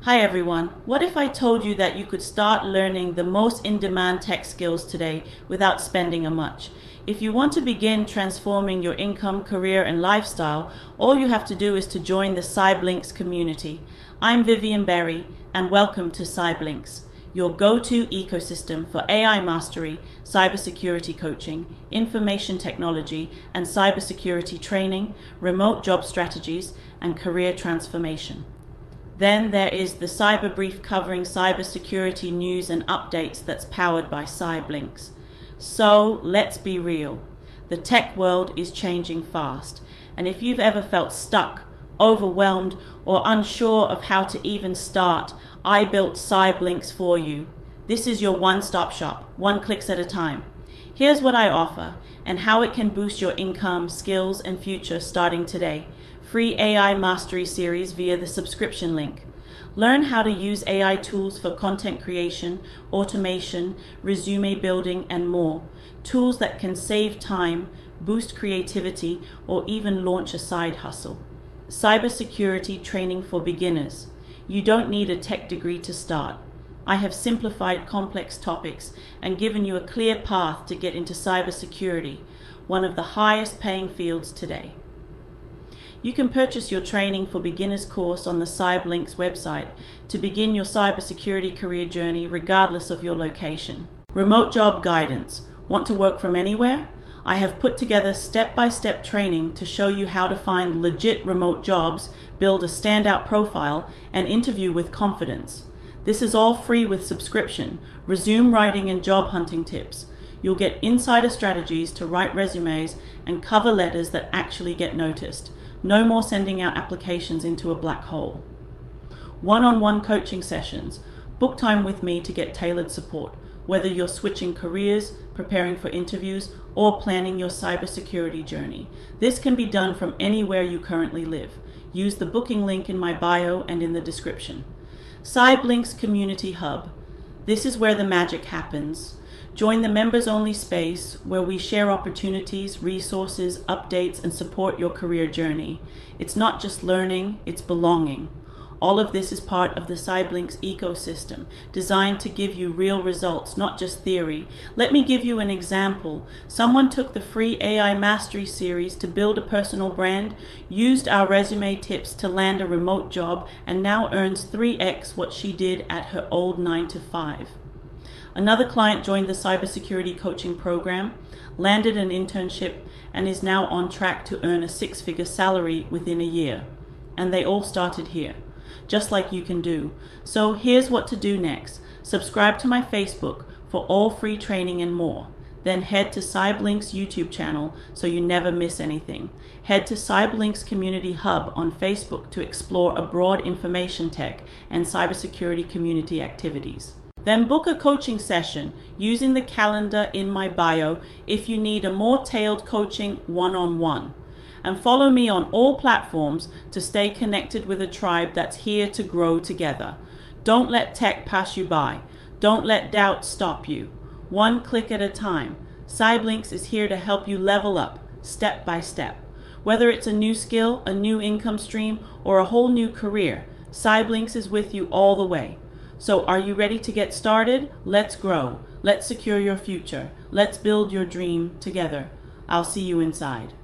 Hi everyone, what if I told you that you could start learning the most in-demand tech skills today without spending a much? If you want to begin transforming your income, career, and lifestyle, all you have to do is to join the CybLynx community. I'm Vivian Berry, and welcome to CybLynx, your go-to ecosystem for AI mastery, cybersecurity coaching, information technology, and cybersecurity training, remote job strategies, and career transformation. Then there is the Cyber Brief covering cybersecurity news and updates that's powered by CybLynx. So let's be real. The tech world is changing fast, and if you've ever felt stuck, overwhelmed, or unsure of how to even start, I built CybLynx for you. This is your one-stop shop, one click at a time. Here's what I offer and how it can boost your income, skills, and future starting today. Free AI Mastery Series via the subscription link. Learn how to use AI tools for content creation, automation, resume building, and more. Tools that can save time, boost creativity, or even launch a side hustle. Cybersecurity training for beginners. You don't need a tech degree to start. I have simplified complex topics and given you a clear path to get into cybersecurity, one of the highest paying fields today. You can purchase your Training for Beginners course on the CybLynx website to begin your cybersecurity career journey regardless of your location. Remote job guidance. Want to work from anywhere? I have put together step-by-step training to show you how to find legit remote jobs, build a standout profile, and interview with confidence. This is all free with subscription. Resume writing and job hunting tips. You'll get insider strategies to write resumes and cover letters that actually get noticed. No more sending out applications into a black hole. One-on-one coaching sessions. Book time with me to get tailored support, whether you're switching careers, preparing for interviews, or planning your cybersecurity journey. This can be done from anywhere you currently live. Use the booking link in my bio and in the description. CybLynx Community Hub. This is where the magic happens. Join the members-only space where we share opportunities, resources, updates, and support your career journey. It's not just learning, it's belonging. All of this is part of the CybLynx ecosystem, designed to give you real results, not just theory. Let me give you an example. Someone took the free AI Mastery series to build a personal brand, used our resume tips to land a remote job, and now earns 3x what she did at her old 9-to-5. Another client joined the cybersecurity coaching program, landed an internship, and is now on track to earn a six-figure salary within a year. And they all started here, just like you can do. So here's what to do next. Subscribe to my Facebook for all free training and more. Then head to CybLynx YouTube channel so you never miss anything. Head to CybLynx Community Hub on Facebook to explore a broad information tech and cybersecurity community activities. Then book a coaching session using the calendar in my bio if you need a more tailored coaching one-on-one. And follow me on all platforms to stay connected with a tribe that's here to grow together. Don't let tech pass you by. Don't let doubt stop you. One click at a time. CybLynx is here to help you level up, step by step. Whether it's a new skill, a new income stream, or a whole new career, CybLynx is with you all the way. So are you ready to get started? Let's grow. Let's secure your future. Let's build your dream together. I'll see you inside.